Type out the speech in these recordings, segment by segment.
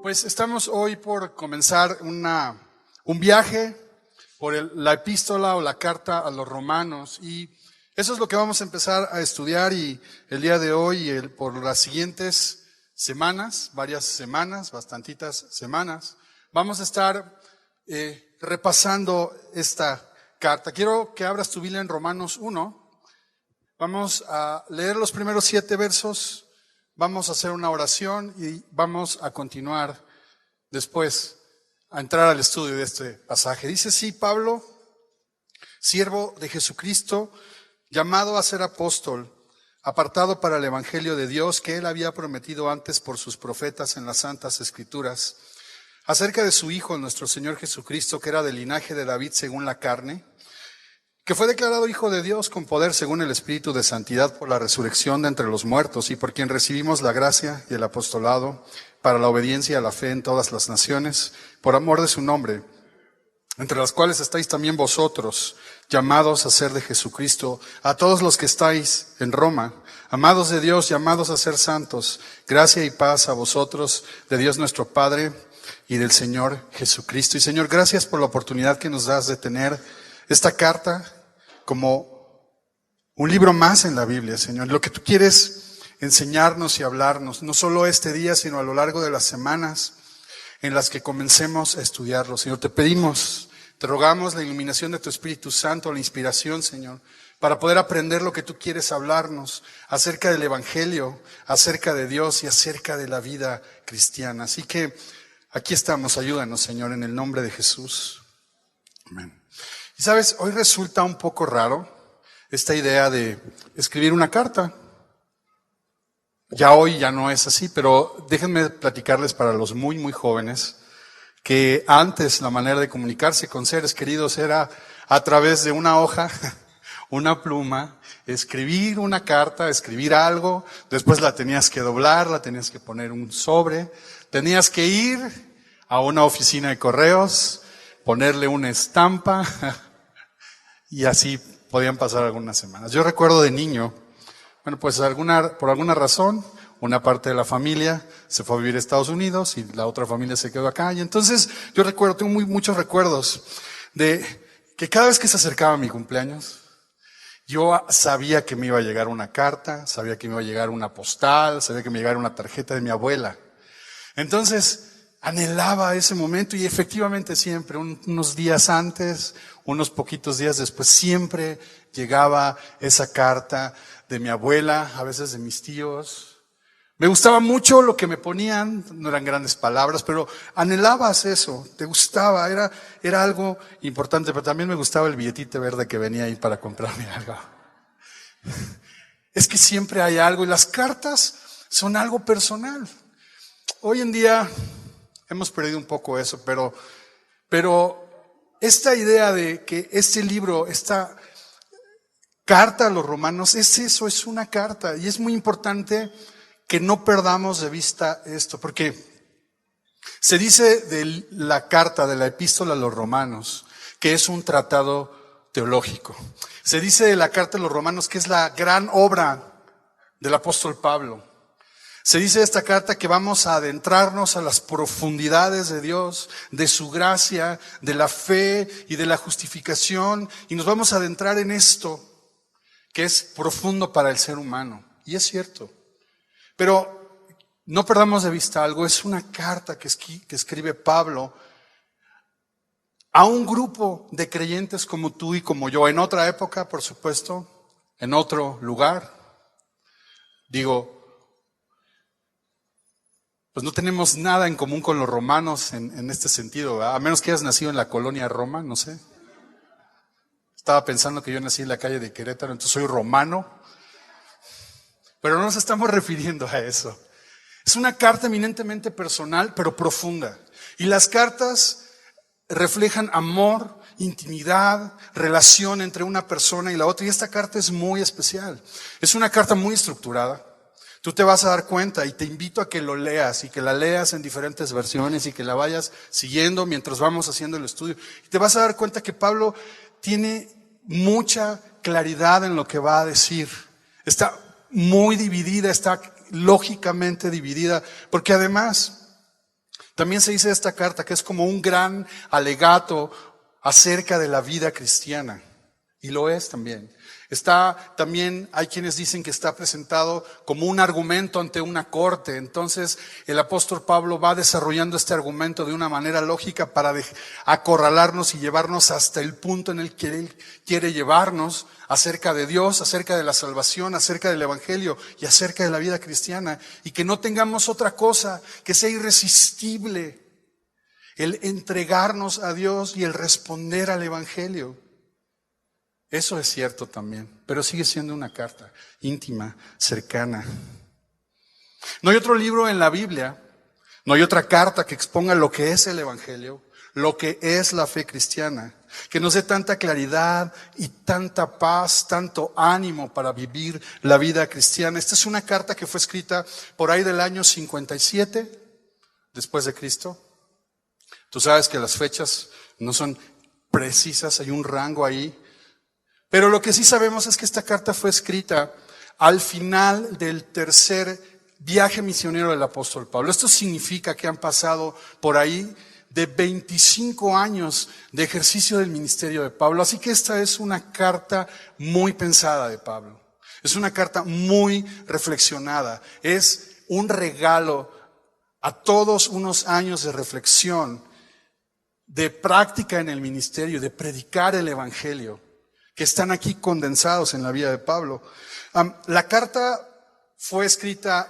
Pues estamos hoy por comenzar un viaje por la epístola o la carta a los romanos, y eso es lo que vamos a empezar a estudiar. Y el día de hoy y por las siguientes semanas, varias semanas, bastantitas semanas, vamos a estar repasando esta carta. Quiero que abras tu Biblia en Romanos 1. Vamos a leer los primeros 7 versos. Vamos a hacer una oración y vamos a continuar después a entrar al estudio de este pasaje. Dice así: Pablo, siervo de Jesucristo, llamado a ser apóstol, apartado para el evangelio de Dios que él había prometido antes por sus profetas en las santas escrituras, acerca de su Hijo, nuestro Señor Jesucristo, que era del linaje de David según la carne, que fue declarado Hijo de Dios con poder según el Espíritu de santidad por la resurrección de entre los muertos, y por quien recibimos la gracia y el apostolado para la obediencia a la fe en todas las naciones, por amor de su nombre, entre las cuales estáis también vosotros, llamados a ser de Jesucristo, a todos los que estáis en Roma, amados de Dios, llamados a ser santos, gracia y paz a vosotros, de Dios nuestro Padre y del Señor Jesucristo. Y Señor, gracias por la oportunidad que nos das de tener esta carta como un libro más en la Biblia, Señor. Lo que tú quieres enseñarnos y hablarnos, no solo este día, sino a lo largo de las semanas en las que comencemos a estudiarlo. Señor, te pedimos, te rogamos la iluminación de tu Espíritu Santo, la inspiración, Señor, para poder aprender lo que tú quieres hablarnos acerca del Evangelio, acerca de Dios y acerca de la vida cristiana. Así que aquí estamos, ayúdanos, Señor, en el nombre de Jesús. Amén. Y sabes, hoy resulta un poco raro esta idea de escribir una carta. Ya hoy ya no es así, pero déjenme platicarles para los muy, muy jóvenes que antes la manera de comunicarse con seres queridos era a través de una hoja, una pluma, escribir una carta, escribir algo, después la tenías que doblar, la tenías que poner un sobre, tenías que ir a una oficina de correos, ponerle una estampa y así podían pasar algunas semanas. Yo recuerdo de niño, bueno, pues por alguna razón, una parte de la familia se fue a vivir a Estados Unidos y la otra familia se quedó acá. Y entonces yo tengo muchos recuerdos de que cada vez que se acercaba mi cumpleaños, yo sabía que me iba a llegar una carta, sabía que me iba a llegar una postal, sabía que me iba a llegar una tarjeta de mi abuela. Entonces anhelaba ese momento, y efectivamente siempre, unos días antes, unos poquitos días después, siempre llegaba esa carta de mi abuela, a veces de mis tíos. Me gustaba mucho lo que me ponían, no eran grandes palabras, pero anhelabas eso, te gustaba, era algo importante, pero también me gustaba el billetito verde que venía ahí para comprarme algo. Es que siempre hay algo, y las cartas son algo personal. Hoy en día hemos perdido un poco eso, pero esta idea de que este libro, esta carta a los romanos, es eso, es una carta. Y es muy importante que no perdamos de vista esto, porque se dice de la carta, de la epístola a los romanos, que es un tratado teológico. Se dice de la carta a los romanos que es la gran obra del apóstol Pablo. Se dice de esta carta que vamos a adentrarnos a las profundidades de Dios, de su gracia, de la fe y de la justificación, y nos vamos a adentrar en esto que es profundo para el ser humano. Y es cierto. Pero no perdamos de vista algo, es una carta que escribe Pablo a un grupo de creyentes como tú y como yo, en otra época, por supuesto, en otro lugar. Pues no tenemos nada en común con los romanos en este sentido, ¿verdad? A menos que hayas nacido en la colonia Roma, no sé. Estaba pensando que yo nací en la calle de Querétaro, entonces soy romano. Pero no nos estamos refiriendo a eso. Es una carta eminentemente personal, pero profunda. Y las cartas reflejan amor, intimidad, relación entre una persona y la otra. Y esta carta es muy especial. Es una carta muy estructurada. Tú te vas a dar cuenta, y te invito a que lo leas y que la leas en diferentes versiones y que la vayas siguiendo mientras vamos haciendo el estudio. Y te vas a dar cuenta que Pablo tiene mucha claridad en lo que va a decir. Está muy dividida, está lógicamente dividida, porque además También se dice de esta carta que es como un gran alegato acerca de la vida cristiana. Y lo es también. También hay quienes dicen que está presentado como un argumento ante una corte. Entonces el apóstol Pablo va desarrollando este argumento de una manera lógica para acorralarnos y llevarnos hasta el punto en el que él quiere llevarnos acerca de Dios, acerca de la salvación, acerca del evangelio y acerca de la vida cristiana. Y que no tengamos otra cosa que sea irresistible el entregarnos a Dios y el responder al evangelio. Eso es cierto también, pero sigue siendo una carta íntima, cercana. No hay otro libro en la Biblia, no hay otra carta que exponga lo que es el evangelio, lo que es la fe cristiana, que nos dé tanta claridad y tanta paz, tanto ánimo para vivir la vida cristiana. Esta es una carta que fue escrita por ahí del año 57 después de Cristo. Tú sabes que las fechas no son precisas, hay un rango ahí. Pero lo que sí sabemos es que esta carta fue escrita al final del tercer viaje misionero del apóstol Pablo. Esto significa que han pasado por ahí de 25 años de ejercicio del ministerio de Pablo. Así que esta es una carta muy pensada de Pablo. Es una carta muy reflexionada. Es un regalo a todos unos años de reflexión, de práctica en el ministerio, de predicar el evangelio, que están aquí condensados en la vida de Pablo. La carta fue escrita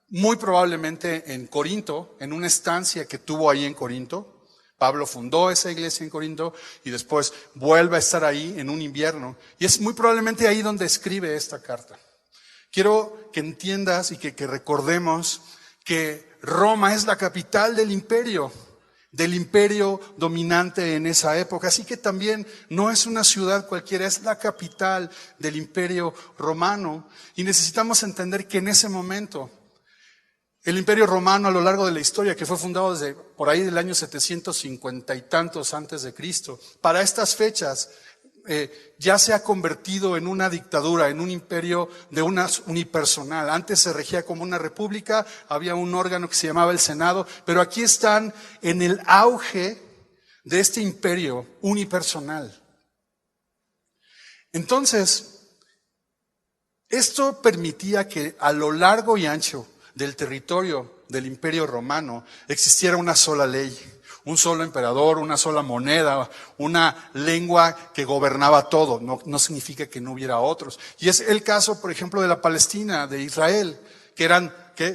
muy probablemente en Corinto, en una estancia que tuvo ahí en Corinto. Pablo fundó esa iglesia en Corinto y después vuelve a estar ahí en un invierno. Y es muy probablemente ahí donde escribe esta carta. Quiero que entiendas y que recordemos que Roma es la capital del imperio dominante en esa época. Así que también no es una ciudad cualquiera, es la capital del imperio romano. Y necesitamos entender que en ese momento, el imperio romano a lo largo de la historia, que fue fundado desde por ahí del año 750 y tantos antes de Cristo, para estas fechas ya se ha convertido en una dictadura, en un imperio de una unipersonal. Antes se regía como una república, había un órgano que se llamaba el Senado, pero aquí están en el auge de este imperio unipersonal. Entonces, esto permitía que a lo largo y ancho del territorio del imperio romano existiera una sola ley, un solo emperador, una sola moneda, una lengua que gobernaba todo. No significa que no hubiera otros. Y es el caso, por ejemplo, de la Palestina, de Israel, que eran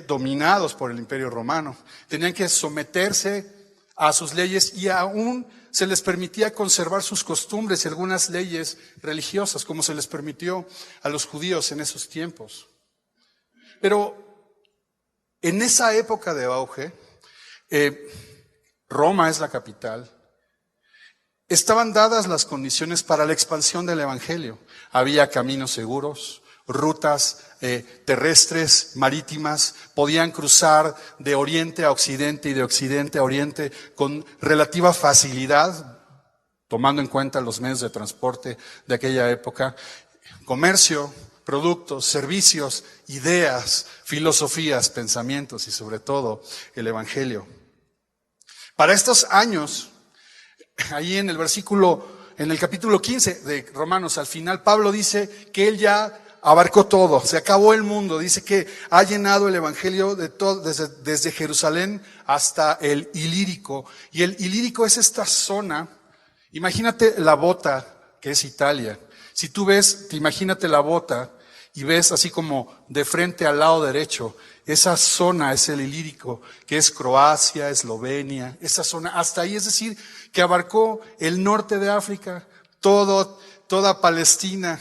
dominados por el imperio romano. Tenían que someterse a sus leyes y aún se les permitía conservar sus costumbres y algunas leyes religiosas, como se les permitió a los judíos en esos tiempos. Pero en esa época de auge, Roma es la capital. Estaban dadas las condiciones para la expansión del evangelio. Había caminos seguros, rutas terrestres, marítimas, podían cruzar de oriente a occidente y de occidente a oriente con relativa facilidad, tomando en cuenta los medios de transporte de aquella época. Comercio, productos, servicios, ideas, filosofías, pensamientos y sobre todo el evangelio. Para estos años, ahí en el capítulo 15 de Romanos, al final Pablo dice que él ya abarcó todo, se acabó el mundo, dice que ha llenado el evangelio de todo, desde Jerusalén hasta el Ilírico. Y el Ilírico es esta zona, imagínate la bota que es Italia. Si tú imagínate la bota y ves así como de frente al lado derecho, esa zona es el Ilírico, que es Croacia, Eslovenia, esa zona, hasta ahí, es decir, que abarcó el norte de África, toda Palestina,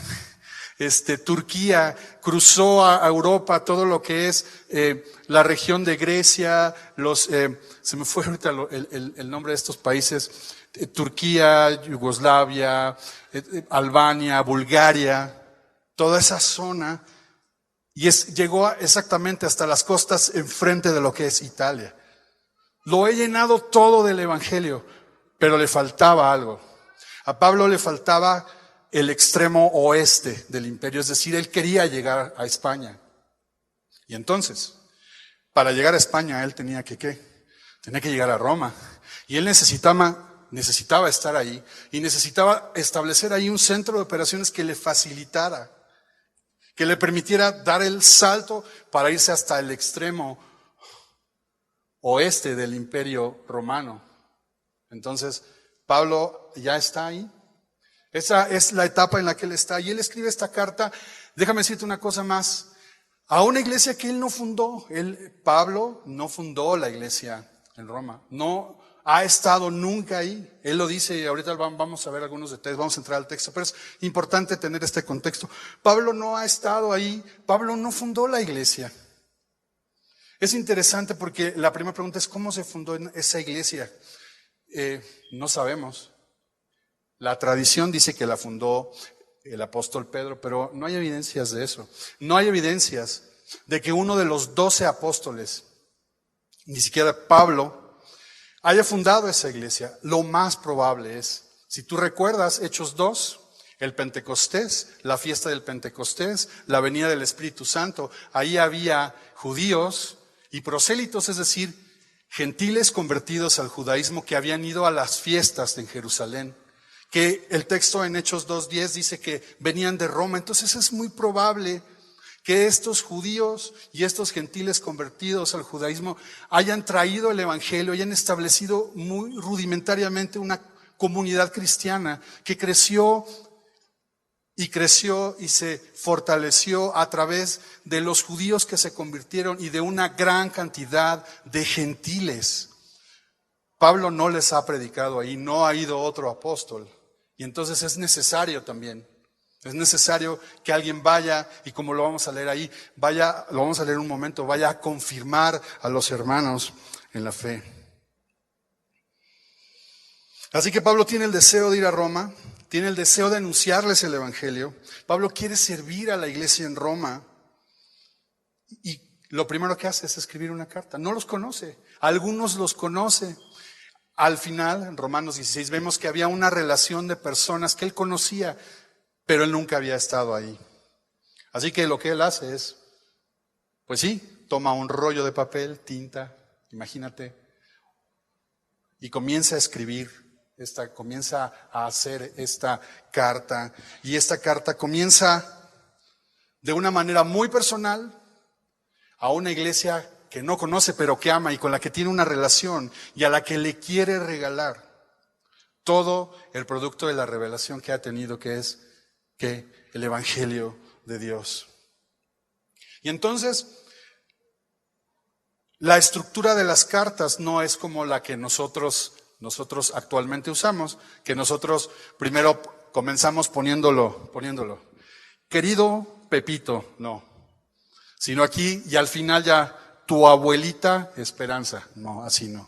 Turquía, cruzó a Europa, todo lo que es la región de Grecia, se me fue ahorita el nombre de estos países, Turquía, Yugoslavia, Albania, Bulgaria, toda esa zona, y llegó exactamente hasta las costas enfrente de lo que es Italia. Lo he llenado todo del evangelio, pero le faltaba algo. A Pablo le faltaba el extremo oeste del imperio, es decir, él quería llegar a España. Y entonces, para llegar a España, él tenía que, Tenía que llegar a Roma. Y él necesitaba estar ahí y necesitaba establecer ahí un centro de operaciones que le facilitara, que le permitiera dar el salto para irse hasta el extremo oeste del Imperio Romano. Entonces, Pablo ya está ahí. Esa es la etapa en la que él está. Y él escribe esta carta, déjame decirte una cosa más, a una iglesia que él no fundó. Pablo no fundó la iglesia en Roma. No ha estado nunca ahí. Él lo dice y ahorita vamos a ver algunos detalles, vamos a entrar al texto, pero es importante tener este contexto. Pablo no ha estado ahí, Pablo no fundó la iglesia. Es interesante porque la primera pregunta es ¿cómo se fundó esa iglesia? No sabemos. La tradición dice que la fundó el apóstol Pedro, pero no hay evidencias de eso. No hay evidencias de que uno de los 12 apóstoles, ni siquiera Pablo, haya fundado esa iglesia. Lo más probable es, si tú recuerdas Hechos 2, el Pentecostés, la fiesta del Pentecostés, la venida del Espíritu Santo, ahí había judíos y prosélitos, es decir, gentiles convertidos al judaísmo que habían ido a las fiestas en Jerusalén, que el texto en Hechos 2:10 dice que venían de Roma. Entonces es muy probable que estos judíos y estos gentiles convertidos al judaísmo hayan traído el evangelio, hayan establecido muy rudimentariamente una comunidad cristiana que creció y se fortaleció a través de los judíos que se convirtieron y de una gran cantidad de gentiles. Pablo no les ha predicado ahí, no ha ido otro apóstol. Y entonces es necesario también, es necesario que alguien vaya, y como lo vamos a leer ahí, lo vamos a leer un momento, vaya a confirmar a los hermanos en la fe. Así que Pablo tiene el deseo de ir a Roma, tiene el deseo de anunciarles el evangelio. Pablo quiere servir a la iglesia en Roma y lo primero que hace es escribir una carta. No los conoce, algunos los conoce. Al final, en Romanos 16, vemos que había una relación de personas que él conocía, pero él nunca había estado ahí. Así que lo que él hace es, pues sí, toma un rollo de papel, tinta, imagínate, y comienza a escribir, comienza a hacer esta carta. Y esta carta comienza de una manera muy personal a una iglesia que no conoce pero que ama y con la que tiene una relación y a la que le quiere regalar todo el producto de la revelación que ha tenido, que es el evangelio de Dios. Y entonces, la estructura de las cartas no es como la que nosotros actualmente usamos, que nosotros primero comenzamos poniéndolo, querido Pepito, no, sino aquí y al final ya tu abuelita Esperanza, no, así no.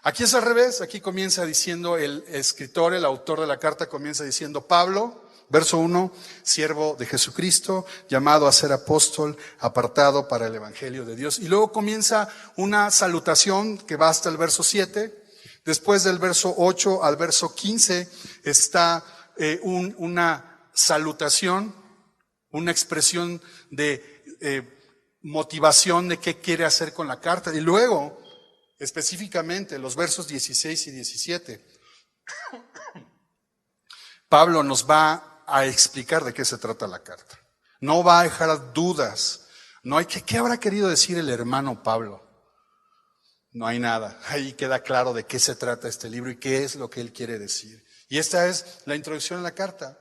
Aquí es al revés, aquí comienza diciendo el escritor, el autor de la carta comienza diciendo Pablo, verso 1, siervo de Jesucristo, llamado a ser apóstol, apartado para el evangelio de Dios. Y luego comienza una salutación que va hasta el verso 7. Después del verso 8 al verso 15 está una salutación, una expresión de motivación de qué quiere hacer con la carta. Y luego, específicamente, los versos 16 y 17, Pablo nos va a explicar de qué se trata la carta. No va a dejar dudas. No hay ¿qué habrá querido decir el hermano Pablo? No hay nada. Ahí queda claro de qué se trata este libro y qué es lo que él quiere decir. Y esta es la introducción a la carta.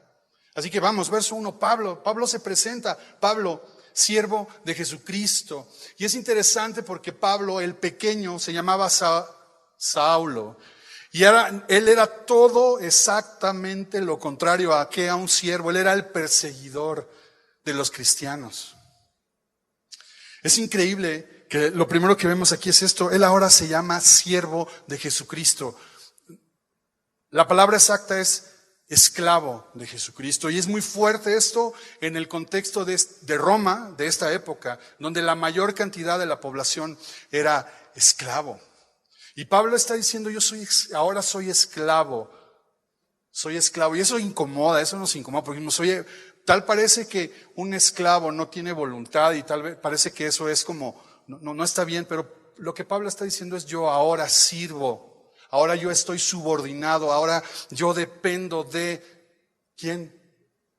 Así que vamos, verso 1, Pablo se presenta, Pablo, siervo de Jesucristo. Y es interesante porque Pablo, el pequeño, se llamaba Saulo. Y él era todo exactamente lo contrario a un siervo. Él era el perseguidor de los cristianos. Es increíble que lo primero que vemos aquí es esto. Él ahora se llama siervo de Jesucristo. La palabra exacta es esclavo de Jesucristo. Y es muy fuerte esto en el contexto de Roma, de esta época, donde la mayor cantidad de la población era esclavo. Y Pablo está diciendo, ahora soy esclavo. Soy esclavo. Y eso nos incomoda, porque dijimos, oye, tal parece que un esclavo no tiene voluntad y tal vez parece que eso es como, no está bien, pero lo que Pablo está diciendo es: yo ahora sirvo, ahora yo estoy subordinado, ahora yo dependo de ¿quién?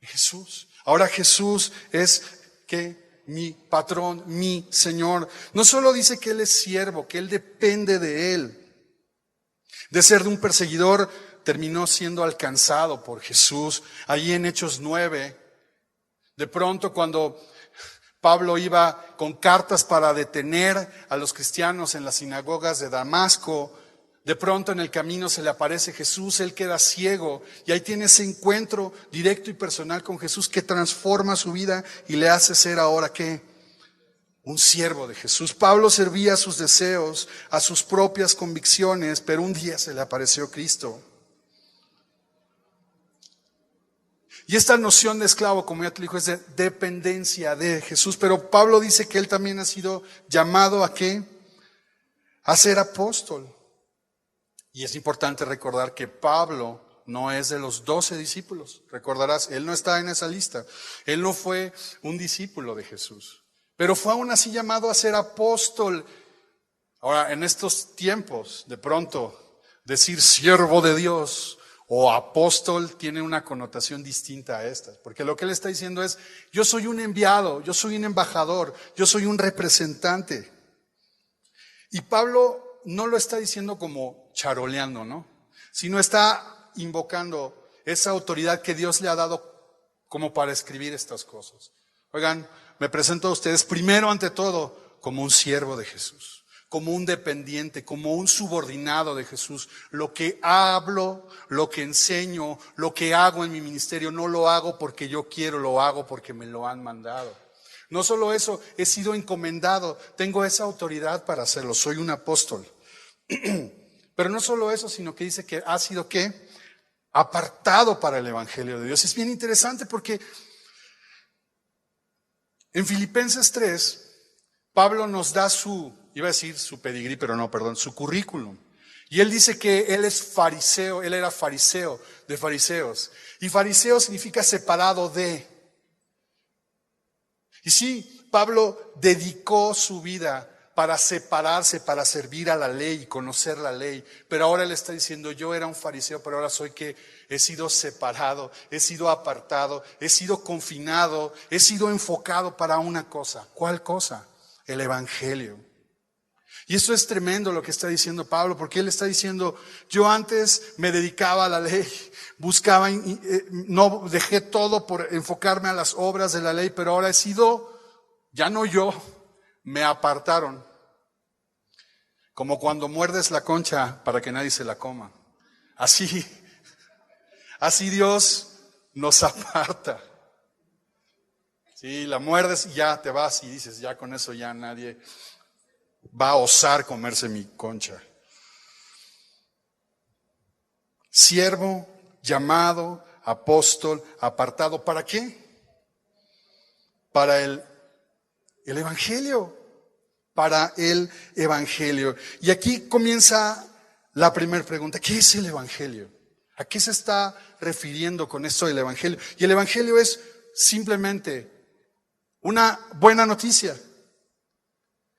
Jesús. Ahora Jesús es que mi patrón, mi Señor. No solo dice que Él es siervo, que Él depende de Él. De ser de un perseguidor, terminó siendo alcanzado por Jesús. Allí en Hechos 9, de pronto cuando Pablo iba con cartas para detener a los cristianos en las sinagogas de Damasco, de pronto en el camino se le aparece Jesús, él queda ciego y ahí tiene ese encuentro directo y personal con Jesús que transforma su vida y le hace ser ahora ¿qué? Un siervo de Jesús. Pablo servía a sus deseos, a sus propias convicciones, pero un día se le apareció Cristo. Y esta noción de esclavo, como ya te dijo, es de dependencia de Jesús. Pero Pablo dice que él también ha sido llamado ¿a qué? A ser apóstol. Y es importante recordar que Pablo no es de los 12 discípulos. Recordarás, él no está en esa lista. Él no fue un discípulo de Jesús. Pero fue aún así llamado a ser apóstol. Ahora, en estos tiempos, de pronto, decir siervo de Dios o apóstol tiene una connotación distinta a estas. Porque lo que él está diciendo es: yo soy un enviado, yo soy un embajador, yo soy un representante. Y Pablo no lo está diciendo como charoleando, ¿no? Sino está invocando esa autoridad que Dios le ha dado como para escribir estas cosas. Oigan, me presento a ustedes primero ante todo como un siervo de Jesús, como un dependiente, como un subordinado de Jesús. Lo que hablo, lo que enseño, lo que hago en mi ministerio, no lo hago porque yo quiero, lo hago porque me lo han mandado. No solo eso, he sido encomendado, tengo esa autoridad para hacerlo, soy un apóstol. Pero no solo eso, sino que dice que ha sido ¿qué? Apartado para el Evangelio de Dios. Es bien interesante porque en Filipenses 3, Pablo nos da su pedigrí, pero no, perdón, su currículum. Y él dice que él es fariseo, él era fariseo de fariseos. Y fariseo significa separado de. Y sí, Pablo dedicó su vida para separarse, para servir a la ley y conocer la ley. Pero ahora él está diciendo: yo era un fariseo, pero ahora soy que he sido separado, he sido apartado, he sido confinado, he sido enfocado para una cosa. ¿Cuál cosa? El Evangelio. Y eso es tremendo lo que está diciendo Pablo, porque él está diciendo: yo antes me dedicaba a la ley, buscaba, no dejé todo por enfocarme a las obras de la ley, pero ahora he sido, ya no yo, me apartaron. Como cuando muerdes la concha para que nadie se la coma. Así Dios nos aparta. Sí, la muerdes y ya te vas y dices: ya con eso ya nadie va a osar comerse mi concha. Siervo, llamado, apóstol, apartado. ¿Para qué? Para el Evangelio. Para el Evangelio. Y aquí comienza la primera pregunta: ¿qué es el Evangelio? ¿A qué se está refiriendo con esto del Evangelio? Y el Evangelio es simplemente una buena noticia.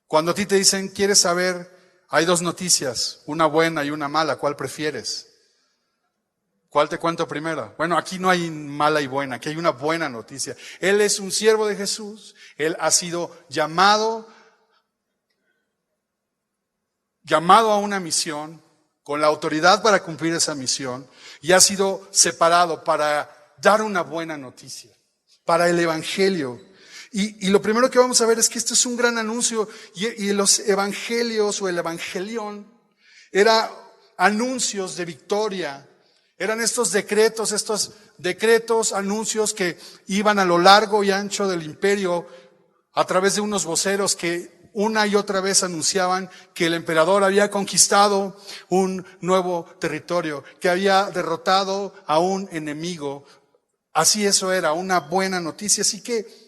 Cuando a ti te dicen: ¿quieres saber? Hay dos noticias, una buena y una mala, ¿cuál prefieres? ¿Cuál te cuento primero? Bueno, aquí no hay mala y buena, aquí hay una buena noticia. Él es un siervo de Jesús, él ha sido llamado a una misión, con la autoridad para cumplir esa misión, y ha sido separado para dar una buena noticia, para el Evangelio. Y lo primero que vamos a ver es que esto es un gran anuncio, y los evangelios o el evangelión era anuncios de victoria. Eran estos decretos, anuncios que iban a lo largo y ancho del imperio a través de unos voceros que una y otra vez anunciaban que el emperador había conquistado un nuevo territorio, que había derrotado a un enemigo. Así eso era, una buena noticia. Así que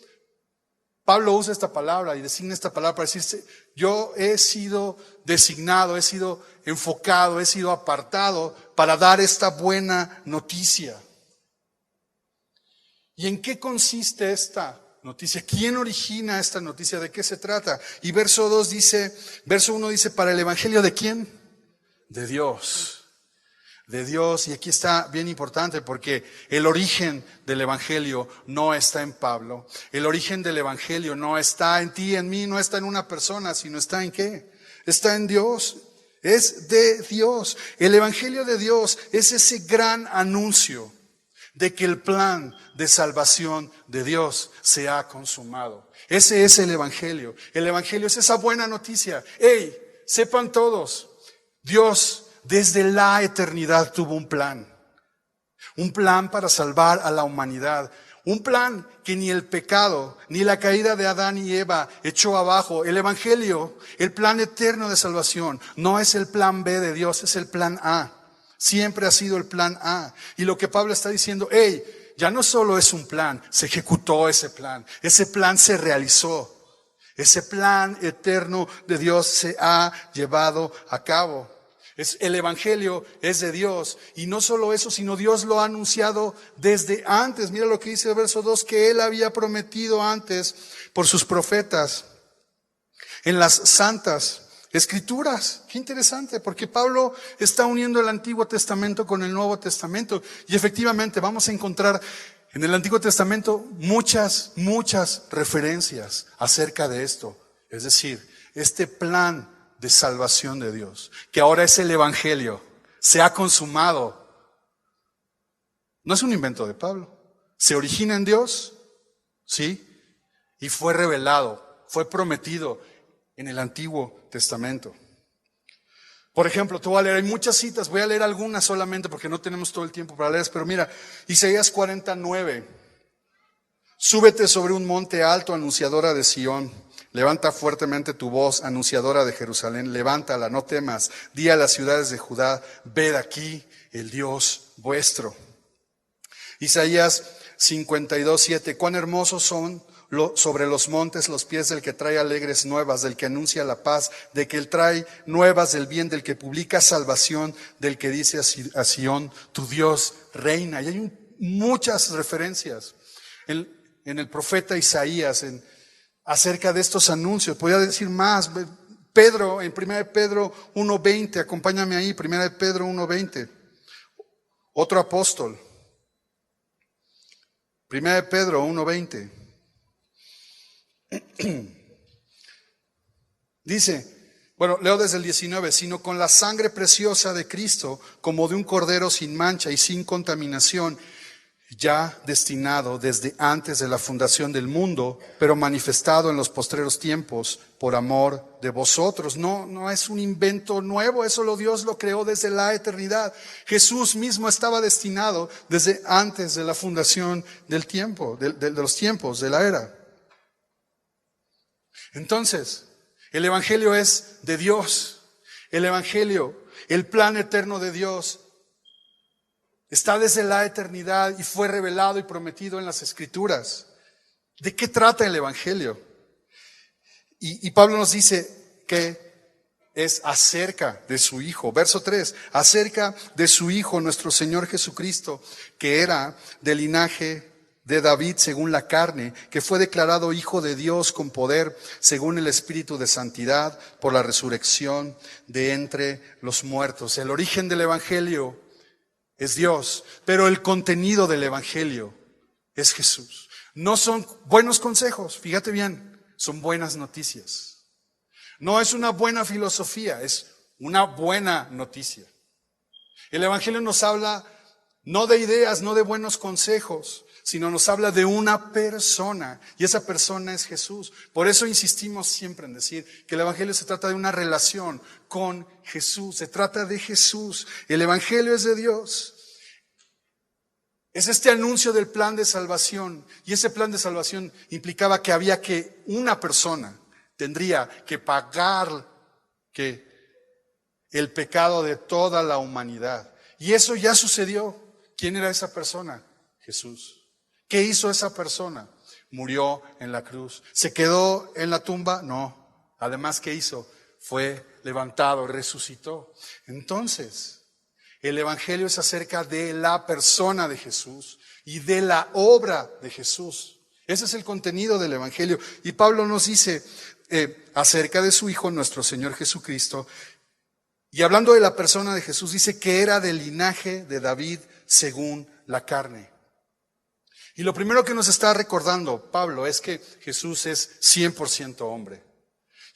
Pablo usa esta palabra y designa esta palabra para decirse: yo he sido designado, he sido enfocado, he sido apartado para dar esta buena noticia. ¿Y en qué consiste esta noticia. ¿Quién origina esta noticia? ¿De qué se trata? Y verso 1 dice, ¿para el evangelio de quién? De Dios. De Dios, y aquí está bien importante porque el origen del evangelio no está en Pablo. El origen del evangelio no está en ti, en mí, no está en una persona, sino está en ¿qué? Está en Dios. Es de Dios. El evangelio de Dios es ese gran anuncio de que el plan de salvación de Dios se ha consumado. Ese es el evangelio. El evangelio es esa buena noticia. ¡Hey! Sepan todos, Dios desde la eternidad tuvo un plan para salvar a la humanidad, un plan que ni el pecado, ni la caída de Adán y Eva echó abajo. El evangelio, el plan eterno de salvación, no es el plan B de Dios, es el plan A. Siempre ha sido el plan A. Y lo que Pablo está diciendo, hey, ya no solo es un plan, se ejecutó ese plan se realizó. Ese plan eterno de Dios se ha llevado a cabo. El evangelio es de Dios, y no solo eso, sino Dios lo ha anunciado desde antes. Mira lo que dice el verso 2, que Él había prometido antes por sus profetas en las santas Escrituras. Qué interesante, porque Pablo está uniendo el Antiguo Testamento con el Nuevo Testamento, y efectivamente vamos a encontrar en el Antiguo Testamento muchas referencias acerca de esto. Es decir, este plan de salvación de Dios, que ahora es el evangelio, se ha consumado. No es un invento de Pablo. Se origina en Dios, ¿sí? Y fue revelado, fue prometido en el Antiguo Testamento. Por ejemplo, te voy a leer, hay muchas citas, voy a leer algunas solamente porque no tenemos todo el tiempo para leer, pero mira, Isaías 49. Súbete sobre un monte alto, anunciadora de Sión. Levanta fuertemente tu voz, anunciadora de Jerusalén. Levántala, no temas. Di a las ciudades de Judá, ved aquí el Dios vuestro. Isaías 52:7. Cuán hermosos son sobre los montes los pies del que trae alegres nuevas, del que anuncia la paz, de que él trae nuevas del bien, del que publica salvación, del que dice a Sión, tu Dios reina. Y hay muchas referencias en el profeta Isaías, acerca de estos anuncios. Podría decir más. Pedro, en 1 Pedro 1:20, acompáñame ahí, 1 Pedro 1:20. Otro apóstol. 1 Pedro 1:20. Dice, bueno, leo desde el 19, sino con la sangre preciosa de Cristo, como de un cordero sin mancha y sin contaminación, ya destinado desde antes de la fundación del mundo, pero manifestado en los postreros tiempos por amor de vosotros. No es un invento nuevo, Dios lo creó desde la eternidad. Jesús mismo estaba destinado desde antes de la fundación del tiempo, de los tiempos, de la era. Entonces, el evangelio es de Dios. El evangelio, el plan eterno de Dios, está desde la eternidad y fue revelado y prometido en las Escrituras. ¿De qué trata el evangelio? Y Pablo nos dice que es acerca de su Hijo. Verso 3, acerca de su Hijo, nuestro Señor Jesucristo, que era del linaje de David según la carne, que fue declarado Hijo de Dios con poder según el Espíritu de santidad por la resurrección de entre los muertos. El origen del evangelio es Dios, pero el contenido del evangelio es Jesús. No son buenos consejos, fíjate bien, son buenas noticias. No es una buena filosofía, es una buena noticia. El evangelio nos habla no de ideas, no de buenos consejos, sino nos habla de una persona, y esa persona es Jesús. Por eso insistimos siempre en decir que el evangelio se trata de una relación con Jesús, se trata de Jesús. El evangelio es de Dios. Es este anuncio del plan de salvación, y ese plan de salvación implicaba que había que una persona tendría que pagar el pecado de toda la humanidad. Y eso ya sucedió. ¿Quién era esa persona? Jesús. ¿Qué hizo esa persona? Murió en la cruz. ¿Se quedó en la tumba? No. Además, ¿qué hizo? Fue levantado, resucitó. Entonces, el evangelio es acerca de la persona de Jesús y de la obra de Jesús. Ese es el contenido del Evangelio. Y Pablo nos dice acerca de su Hijo, nuestro Señor Jesucristo, y hablando de la persona de Jesús, dice que era del linaje de David según la carne. Y lo primero que nos está recordando Pablo es que Jesús es 100% hombre.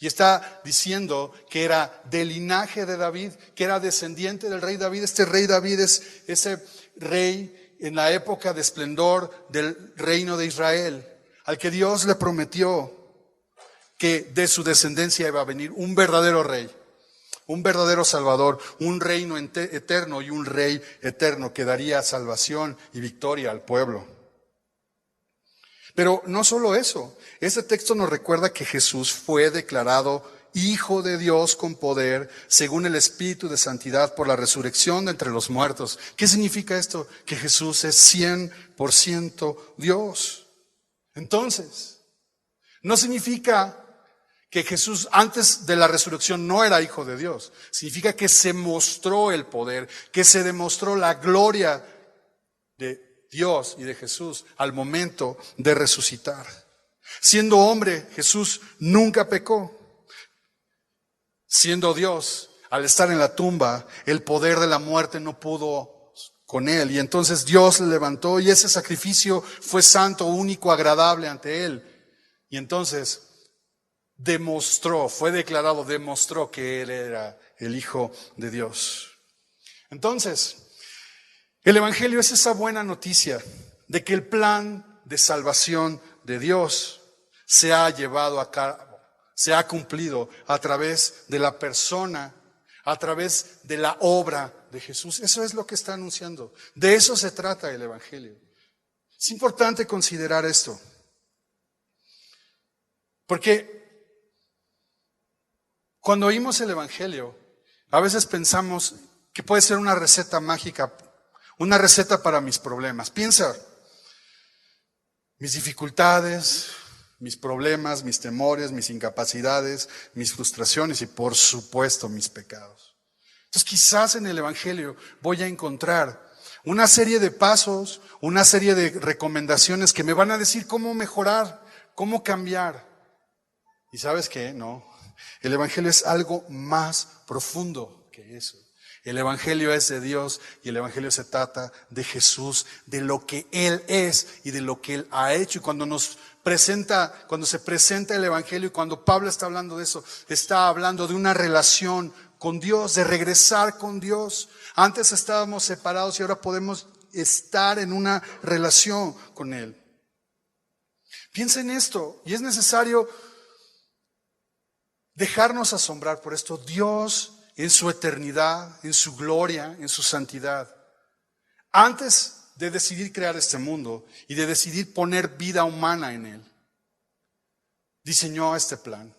Y está diciendo que era del linaje de David, que era descendiente del rey David. Este rey David es ese rey en la época de esplendor del reino de Israel, al que Dios le prometió que de su descendencia iba a venir un verdadero rey, un verdadero salvador, un reino eterno y un rey eterno que daría salvación y victoria al pueblo. Pero no solo eso, este texto nos recuerda que Jesús fue declarado Hijo de Dios con poder, según el Espíritu de Santidad, por la resurrección de entre los muertos. ¿Qué significa esto? Que Jesús es 100% Dios. Entonces, no significa que Jesús antes de la resurrección no era Hijo de Dios. Significa que se mostró el poder, que se demostró la gloria de Dios y de Jesús al momento de resucitar. Siendo hombre, Jesús nunca pecó. Siendo Dios, al estar en la tumba, el poder de la muerte no pudo con él. Y entonces Dios le levantó y ese sacrificio fue santo, único, agradable ante él. Y entonces demostró que él era el Hijo de Dios. Entonces, el Evangelio es esa buena noticia de que el plan de salvación de Dios se ha llevado a cabo, se ha cumplido a través de la persona, a través de la obra de Jesús. Eso es lo que está anunciando. De eso se trata el Evangelio. Es importante considerar esto, porque cuando oímos el Evangelio, a veces pensamos que puede ser una receta mágica, una receta para mis problemas. Piensa, mis dificultades, mis problemas, mis temores, mis incapacidades, mis frustraciones y por supuesto mis pecados. Entonces quizás en el Evangelio voy a encontrar una serie de pasos, una serie de recomendaciones que me van a decir cómo mejorar, cómo cambiar. ¿Y sabes qué? No, el Evangelio es algo más profundo que eso. El Evangelio es de Dios y el Evangelio se trata de Jesús, de lo que Él es y de lo que Él ha hecho. Y cuando se presenta el Evangelio y cuando Pablo está hablando de eso, está hablando de una relación con Dios, de regresar con Dios. Antes estábamos separados y ahora podemos estar en una relación con Él. Piensa en esto y es necesario dejarnos asombrar por esto. Dios, en su eternidad, en su gloria, en su santidad, antes de decidir crear este mundo y de decidir poner vida humana en él, diseñó este plan.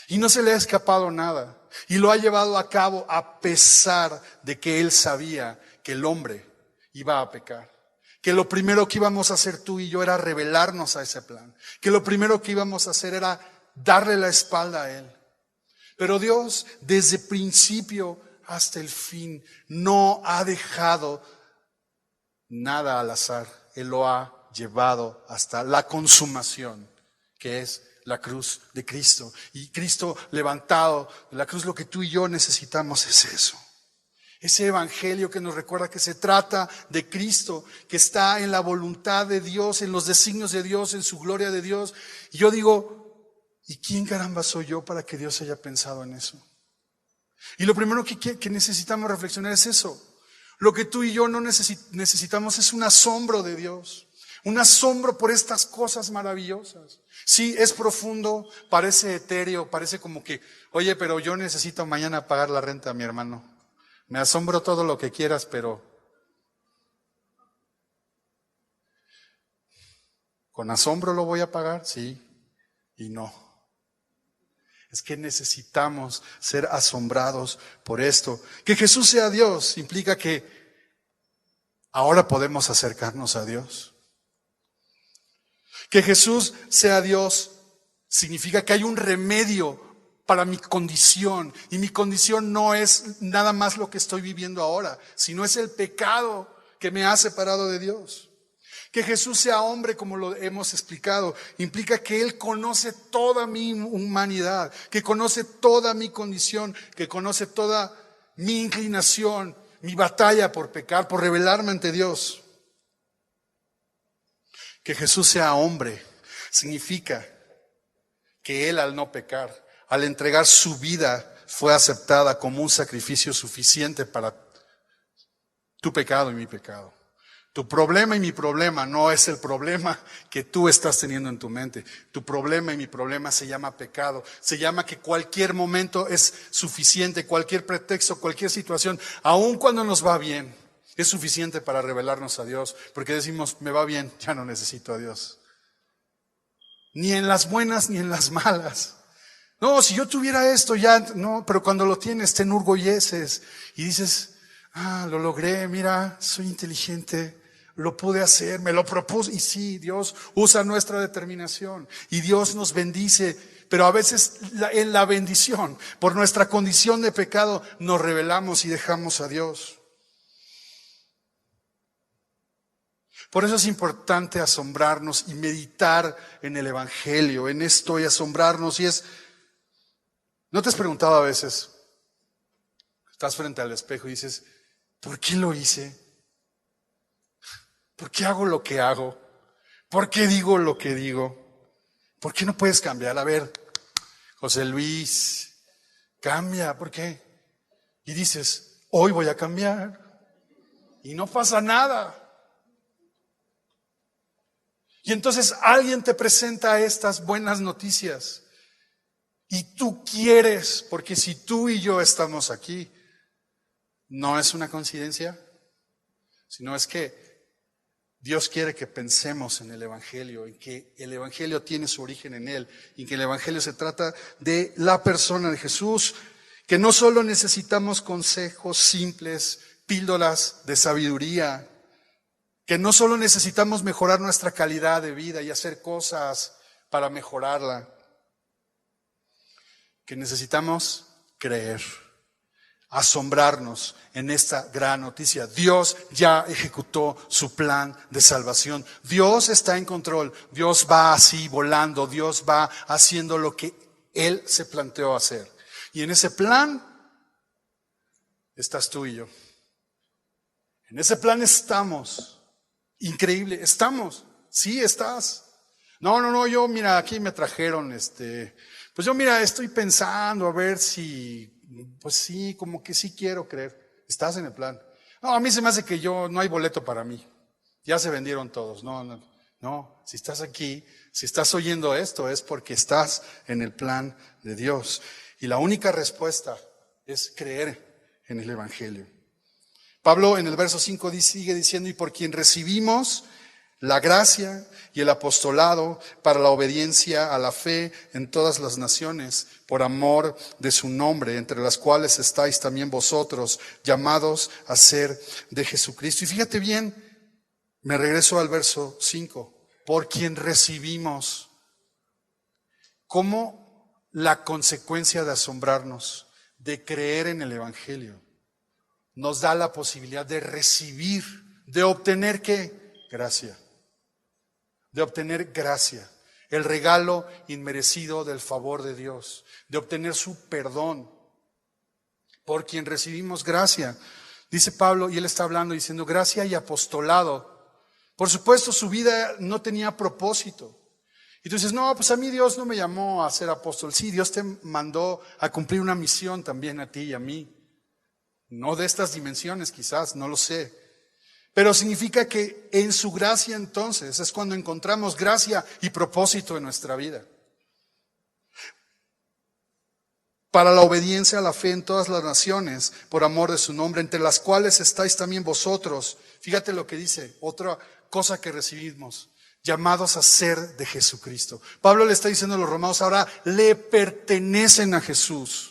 Y no se le ha escapado nada. Y lo ha llevado a cabo a pesar de que él sabía que el hombre iba a pecar. Que lo primero que íbamos a hacer tú y yo era rebelarnos a ese plan. Que lo primero que íbamos a hacer era darle la espalda a él. Pero Dios, desde el principio hasta el fin, no ha dejado nada al azar. Él lo ha llevado hasta la consumación, que es la cruz de Cristo. Y Cristo levantado de la cruz, lo que tú y yo necesitamos es eso. Ese evangelio que nos recuerda que se trata de Cristo, que está en la voluntad de Dios, en los designios de Dios, en su gloria de Dios. Y yo digo, ¿y quién caramba soy yo para que Dios haya pensado en eso? Y lo primero que necesitamos reflexionar es eso. Lo que tú y yo no necesitamos es un asombro de Dios. Un asombro por estas cosas maravillosas. Sí, es profundo, parece etéreo, parece como que, oye, pero yo necesito mañana pagar la renta a mi hermano. Me asombro todo lo que quieras, pero ¿con asombro lo voy a pagar? Sí y no. Es que necesitamos ser asombrados por esto. Que Jesús sea Dios implica que ahora podemos acercarnos a Dios. Que Jesús sea Dios significa que hay un remedio para mi condición. Y mi condición no es nada más lo que estoy viviendo ahora, sino es el pecado que me ha separado de Dios. Que Jesús sea hombre, como lo hemos explicado, implica que Él conoce toda mi humanidad, que conoce toda mi condición, que conoce toda mi inclinación, mi batalla por pecar, por rebelarme ante Dios. Que Jesús sea hombre significa que Él, al no pecar, al entregar su vida, fue aceptada como un sacrificio suficiente para tu pecado y mi pecado. Tu problema y mi problema no es el problema que tú estás teniendo en tu mente. Tu problema y mi problema se llama pecado. Se llama que cualquier momento es suficiente, cualquier pretexto, cualquier situación, aun cuando nos va bien, es suficiente para revelarnos a Dios. Porque decimos, me va bien, ya no necesito a Dios. Ni en las buenas ni en las malas. No, si yo tuviera esto ya, no, pero cuando lo tienes te enorgulleces y dices, lo logré, mira, soy inteligente, lo pude hacer, me lo propuse. Y sí, Dios usa nuestra determinación y Dios nos bendice, pero a veces en la bendición, por nuestra condición de pecado, nos rebelamos y dejamos a Dios. Por eso es importante asombrarnos y meditar en el Evangelio, en esto, y asombrarnos. Y ¿no te has preguntado a veces? Estás frente al espejo y dices, ¿por qué lo hice? ¿Por qué hago lo que hago? ¿Por qué digo lo que digo? ¿Por qué no puedes cambiar? A ver, José Luis, cambia, ¿por qué? Y dices, hoy voy a cambiar. Y no pasa nada. Y entonces alguien te presenta estas buenas noticias. Y tú quieres, porque si tú y yo estamos aquí, no es una coincidencia, sino es que Dios quiere que pensemos en el Evangelio, en que el Evangelio tiene su origen en Él, y que el Evangelio se trata de la persona de Jesús, que no solo necesitamos consejos simples, píldoras de sabiduría, que no solo necesitamos mejorar nuestra calidad de vida y hacer cosas para mejorarla, que necesitamos creer, asombrarnos en esta gran noticia. Dios ya ejecutó su plan de salvación. Dios está en control. Dios va así volando. Dios va haciendo lo que Él se planteó hacer. Y en ese plan estás tú y yo. En ese plan estamos. Increíble, estamos. Sí, estás. No, yo mira, aquí me trajeron pues yo mira, estoy pensando a ver si, pues sí, como que sí quiero creer. Estás en el plan. No, a mí se me hace que no hay boleto para mí. Ya se vendieron todos. No, si estás aquí, si estás oyendo esto es porque estás en el plan de Dios. Y la única respuesta es creer en el Evangelio. Pablo en el verso 5 sigue diciendo, y por quien recibimos la gracia y el apostolado para la obediencia a la fe en todas las naciones, por amor de su nombre, entre las cuales estáis también vosotros, llamados a ser de Jesucristo. Y fíjate bien, me regreso al verso 5, por quien recibimos, como la consecuencia de asombrarnos, de creer en el Evangelio, nos da la posibilidad de recibir, de obtener ¿qué? Gracia. De obtener gracia, el regalo inmerecido del favor de Dios, de obtener su perdón, por quien recibimos gracia. Dice Pablo, y él está hablando diciendo gracia y apostolado. Por supuesto, su vida no tenía propósito. Y tú dices, no, pues a mí Dios no me llamó a ser apóstol. Sí, Dios te mandó a cumplir una misión también a ti y a mí. No de estas dimensiones quizás, no lo sé. Pero significa que en su gracia entonces es cuando encontramos gracia y propósito en nuestra vida. Para la obediencia a la fe en todas las naciones, por amor de su nombre, entre las cuales estáis también vosotros. Fíjate lo que dice, otra cosa que recibimos, llamados a ser de Jesucristo. Pablo le está diciendo a los romanos, ahora le pertenecen a Jesús.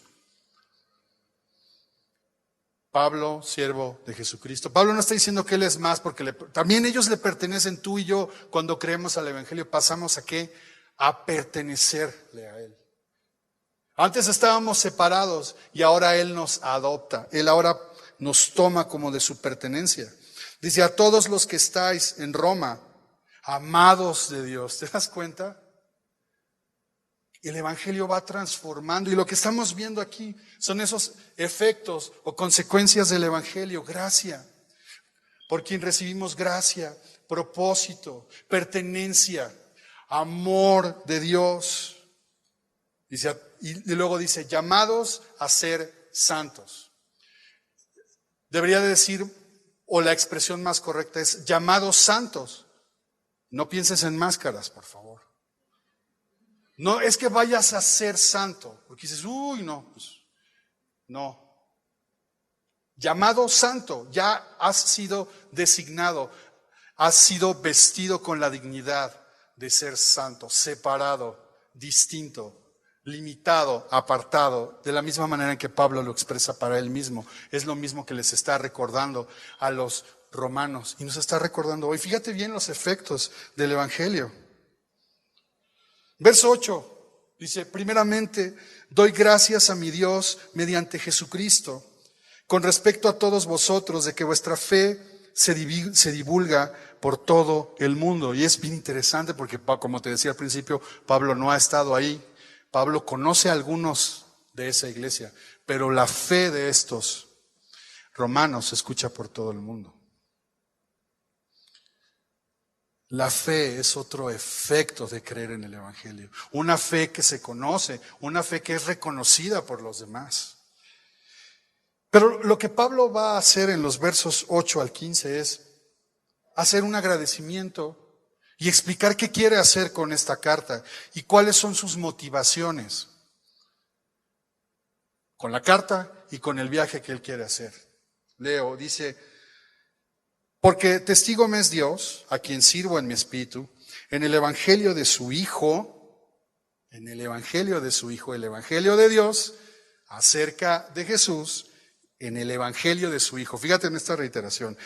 Pablo, siervo de Jesucristo. Pablo no está diciendo que él es más, porque también ellos le pertenecen. Tú y yo, cuando creemos al Evangelio, pasamos a ¿qué? A pertenecerle a Él. Antes estábamos separados y ahora Él nos adopta. Él ahora nos toma como de su pertenencia. Dice, a todos los que estáis en Roma, amados de Dios. ¿Te das cuenta? El Evangelio va transformando y lo que estamos viendo aquí son esos efectos o consecuencias del Evangelio. Gracia, por quien recibimos gracia, propósito, pertenencia, amor de Dios. Dice, y luego dice, llamados a ser santos. Debería de decir, o la expresión más correcta es, llamados santos. No pienses en máscaras, por favor. No es que vayas a ser santo, porque dices, uy, no, pues, no. Llamado santo, ya has sido designado, has sido vestido con la dignidad de ser santo, separado, distinto, limitado, apartado, de la misma manera en que Pablo lo expresa para él mismo. Es lo mismo que les está recordando a los romanos y nos está recordando hoy. Fíjate bien los efectos del Evangelio. Verso 8 dice, primeramente, doy gracias a mi Dios mediante Jesucristo, con respecto a todos vosotros, de que vuestra fe se divulga por todo el mundo. Y es bien interesante porque, como te decía al principio, Pablo no ha estado ahí. Pablo conoce a algunos de esa iglesia, pero la fe de estos romanos se escucha por todo el mundo. La fe es otro efecto de creer en el Evangelio. Una fe que se conoce, una fe que es reconocida por los demás. Pero lo que Pablo va a hacer en los versos 8 al 15 es hacer un agradecimiento y explicar qué quiere hacer con esta carta y cuáles son sus motivaciones con la carta y con el viaje que él quiere hacer. Leo, dice, porque testigo me es Dios, a quien sirvo en mi espíritu, en el evangelio de su Hijo, el evangelio de Dios, acerca de Jesús, en el evangelio de su Hijo. Fíjate en esta reiteración.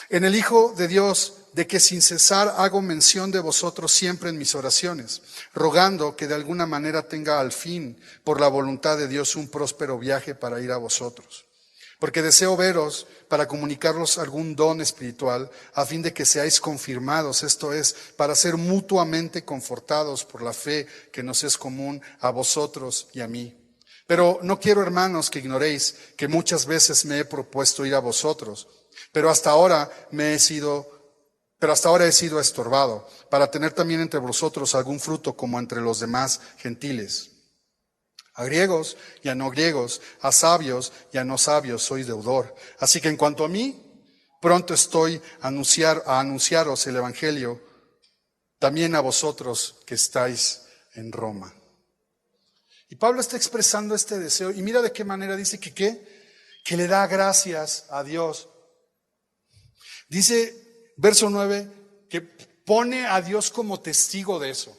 En el Hijo de Dios, de que sin cesar hago mención de vosotros siempre en mis oraciones, rogando que de alguna manera tenga al fin, por la voluntad de Dios, un próspero viaje para ir a vosotros. Porque deseo veros para comunicaros algún don espiritual, a fin de que seáis confirmados, esto es, para ser mutuamente confortados por la fe que nos es común a vosotros y a mí. Pero no quiero, hermanos, que ignoréis que muchas veces me he propuesto ir a vosotros, pero hasta ahora he sido estorbado, para tener también entre vosotros algún fruto como entre los demás gentiles. A griegos y a no griegos, a sabios y a no sabios soy deudor. Así que en cuanto a mí, pronto estoy a anunciaros el Evangelio, también a vosotros que estáis en Roma. Y Pablo está expresando este deseo, y mira de qué manera dice que le da gracias a Dios. Dice, verso 9, que pone a Dios como testigo de eso.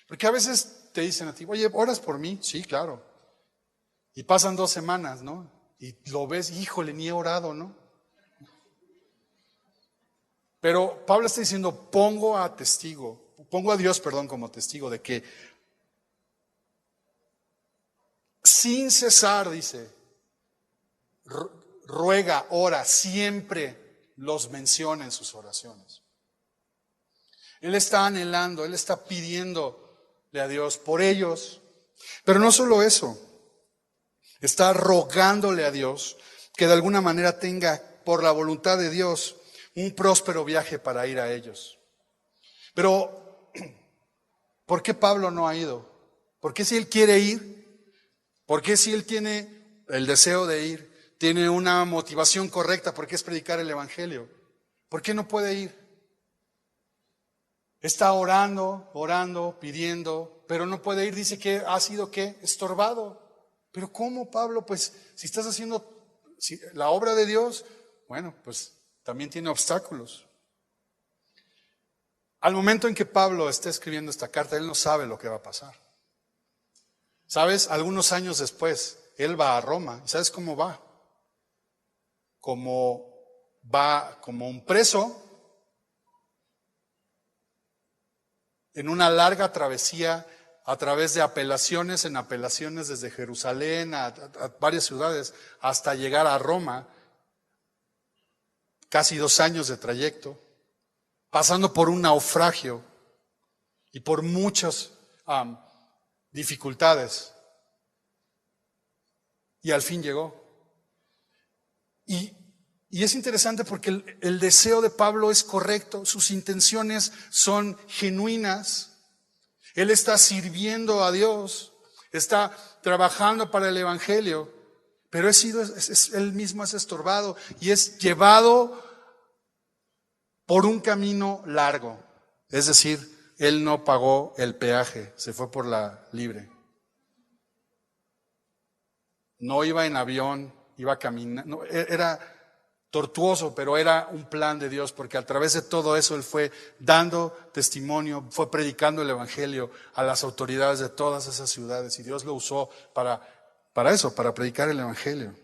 Porque a veces te dicen a ti, oye, ¿oras por mí? Sí, claro. Y pasan 2 semanas, ¿no? Y lo ves, híjole, ni he orado, ¿no? Pero Pablo está diciendo, pongo a Dios, como testigo de que sin cesar, dice, ruega, ora, siempre los menciona en sus oraciones. Él está anhelando, él está pidiéndole a Dios por ellos. Pero no solo eso, está rogándole a Dios que de alguna manera tenga, por la voluntad de Dios, un próspero viaje para ir a ellos. Pero, ¿por qué Pablo no ha ido? ¿Por qué si él quiere ir? ¿Por qué si él tiene el deseo de ir? Tiene una motivación correcta porque es predicar el Evangelio. ¿Por qué no puede ir? Está orando, pidiendo, pero no puede ir. Dice que ha sido, ¿qué? Estorbado. Pero ¿cómo, Pablo? Pues si estás haciendo la obra de Dios, bueno, pues también tiene obstáculos. Al momento en que Pablo está escribiendo esta carta, él no sabe lo que va a pasar. ¿Sabes? Algunos años después, él va a Roma. ¿Sabes cómo va? Va como un preso en una larga travesía a través de apelaciones en apelaciones desde Jerusalén a varias ciudades hasta llegar a Roma, casi 2 años de trayecto. pasando por un naufragio y por muchas dificultades. Y al fin llegó. Y es interesante porque el deseo de Pablo es correcto, sus intenciones son genuinas. Él está sirviendo a Dios, está trabajando para el Evangelio, pero él mismo es estorbado y es llevado por un camino largo. Es decir, él no pagó el peaje, se fue por la libre. No iba en avión, iba caminando, era tortuoso, pero era un plan de Dios, porque a través de todo eso él fue dando testimonio, fue predicando el Evangelio a las autoridades de todas esas ciudades, y Dios lo usó para eso, para predicar el Evangelio.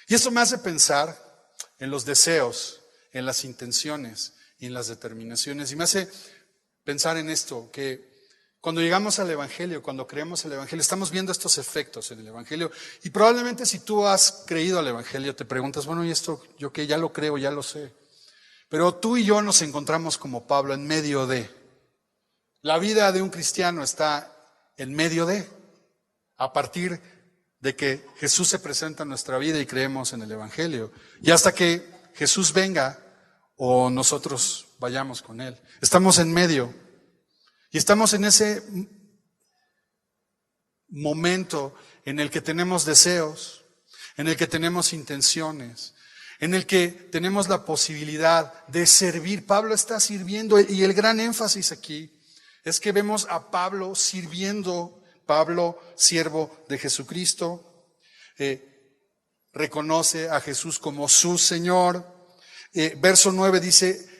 Y eso me hace pensar en los deseos, en las intenciones y en las determinaciones, y me hace pensar en esto, que cuando llegamos al Evangelio, cuando creemos el Evangelio, estamos viendo estos efectos en el Evangelio. Y probablemente si tú has creído al Evangelio, te preguntas, bueno, ¿y esto yo qué? Ya lo creo, ya lo sé. Pero tú y yo nos encontramos como Pablo en medio de. La vida de un cristiano está en medio de. A partir de que Jesús se presenta en nuestra vida y creemos en el Evangelio. Y hasta que Jesús venga o nosotros vayamos con Él. Estamos en medio. Y estamos en ese momento en el que tenemos deseos, en el que tenemos intenciones, en el que tenemos la posibilidad de servir. Pablo está sirviendo y el gran énfasis aquí es que vemos a Pablo sirviendo, Pablo, siervo de Jesucristo, reconoce a Jesús como su Señor. Verso 9 dice,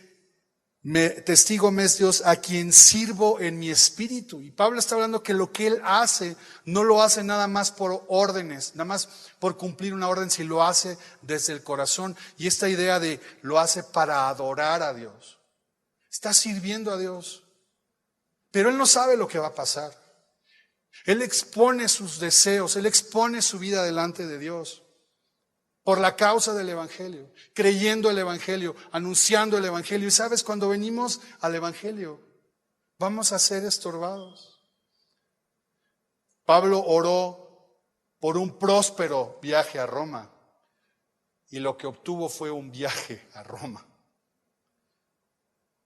testigo me es Dios a quien sirvo en mi espíritu. Y Pablo está hablando que lo que él hace no lo hace nada más por órdenes, nada más por cumplir una orden, sino lo hace desde el corazón. Y esta idea de lo hace para adorar a Dios. Está sirviendo a Dios, pero él no sabe lo que va a pasar. Él expone sus deseos, él expone su vida delante de Dios. Por la causa del Evangelio, creyendo el Evangelio, anunciando el Evangelio. Y sabes, cuando venimos al Evangelio, vamos a ser estorbados. Pablo oró por un próspero viaje a Roma y lo que obtuvo fue un viaje a Roma.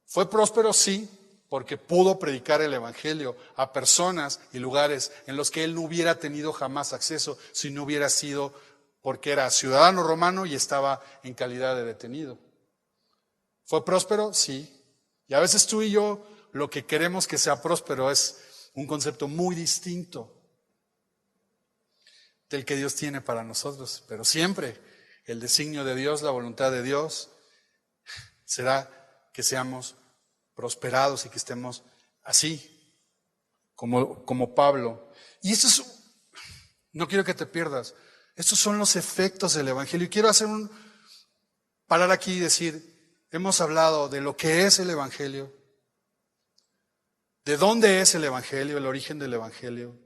Fue próspero, sí, porque pudo predicar el Evangelio a personas y lugares en los que él no hubiera tenido jamás acceso si no hubiera sido porque era ciudadano romano y estaba en calidad de detenido. ¿Fue próspero? Sí. Y a veces tú y yo lo que queremos que sea próspero es un concepto muy distinto del que Dios tiene para nosotros. Pero siempre el designio de Dios, la voluntad de Dios, será que seamos prosperados y que estemos así, como Pablo. Y esto es, no quiero que te pierdas. Estos son los efectos del Evangelio. Y quiero parar aquí y decir, hemos hablado de lo que es el Evangelio, de dónde es el Evangelio, el origen del Evangelio.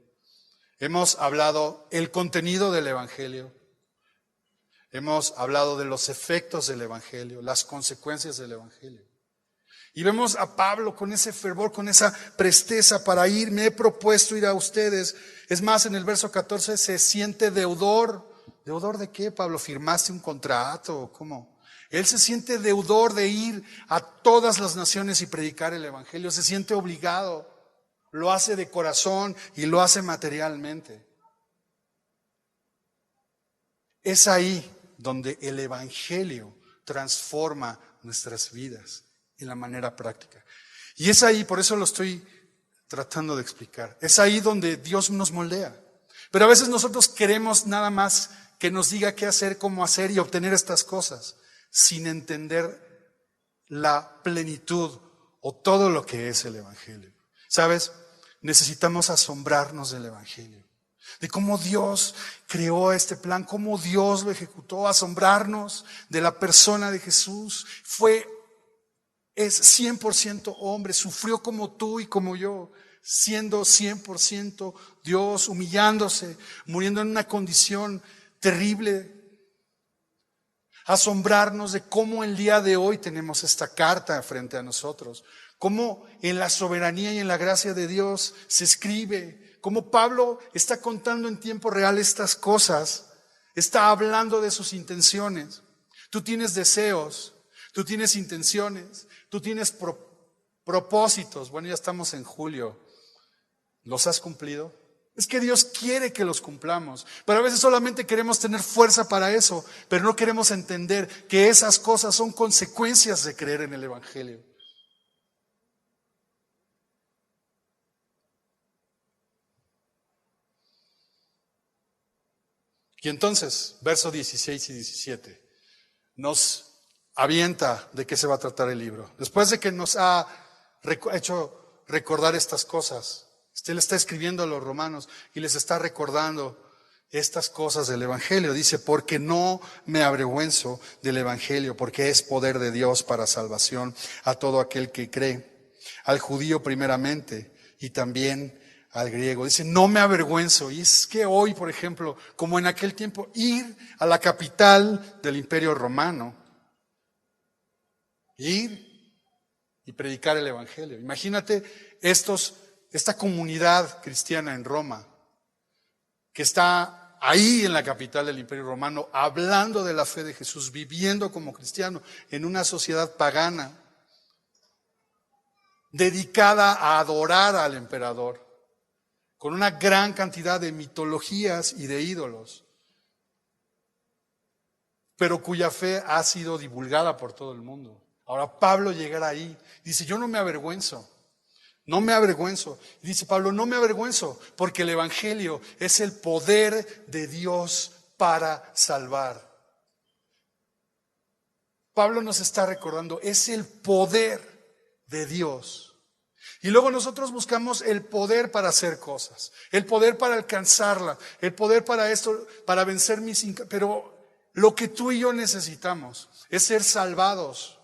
Hemos hablado el contenido del Evangelio. Hemos hablado de los efectos del Evangelio, las consecuencias del Evangelio. Y vemos a Pablo con ese fervor, con esa presteza para ir. Me he propuesto ir a ustedes. Es más, en el verso 14 se siente deudor. ¿Deudor de qué, Pablo? ¿Firmaste un contrato? ¿Cómo? Él se siente deudor de ir a todas las naciones y predicar el Evangelio. Se siente obligado. Lo hace de corazón y lo hace materialmente. Es ahí donde el Evangelio transforma nuestras vidas en la manera práctica. Y es ahí, por eso lo estoy tratando de explicar, es ahí donde Dios nos moldea. Pero a veces nosotros queremos nada más que nos diga qué hacer, cómo hacer y obtener estas cosas, sin entender la plenitud o todo lo que es el Evangelio. ¿Sabes? Necesitamos asombrarnos del Evangelio, de cómo Dios creó este plan, cómo Dios lo ejecutó, asombrarnos de la persona de Jesús. Es 100% hombre, sufrió como tú y como yo, siendo 100% Dios, humillándose, muriendo en una condición terrible. Asombrarnos de cómo el día de hoy tenemos esta carta frente a nosotros. Cómo en la soberanía y en la gracia de Dios se escribe. Cómo Pablo está contando en tiempo real estas cosas. Está hablando de sus intenciones. Tú tienes deseos, tú tienes intenciones, tú tienes propósitos. Bueno, ya estamos en julio. ¿Los has cumplido? Es que Dios quiere que los cumplamos, pero a veces solamente queremos tener fuerza para eso, pero no queremos entender que esas cosas son consecuencias de creer en el Evangelio. Y entonces, versos 16 y 17, nos avienta de qué se va a tratar el libro. Después de que nos ha hecho recordar estas cosas, le está escribiendo a los romanos y les está recordando estas cosas del Evangelio. Dice, porque no me avergüenzo del Evangelio, porque es poder de Dios para salvación a todo aquel que cree, al judío primeramente y también al griego. Dice, no me avergüenzo. Y es que hoy, por ejemplo, como en aquel tiempo, ir a la capital del Imperio Romano, ir y predicar el Evangelio. Imagínate esta comunidad cristiana en Roma, que está ahí en la capital del Imperio Romano, hablando de la fe de Jesús, viviendo como cristiano en una sociedad pagana, dedicada a adorar al emperador, con una gran cantidad de mitologías y de ídolos, pero cuya fe ha sido divulgada por todo el mundo. Ahora Pablo llegará ahí, dice, yo no me avergüenzo. No me avergüenzo. Y dice Pablo, no me avergüenzo, porque el Evangelio es el poder de Dios para salvar. Pablo nos está recordando, es el poder de Dios. Y luego nosotros buscamos el poder para hacer cosas, el poder para alcanzarla, el poder para esto, para vencer pero lo que tú y yo necesitamos es ser salvados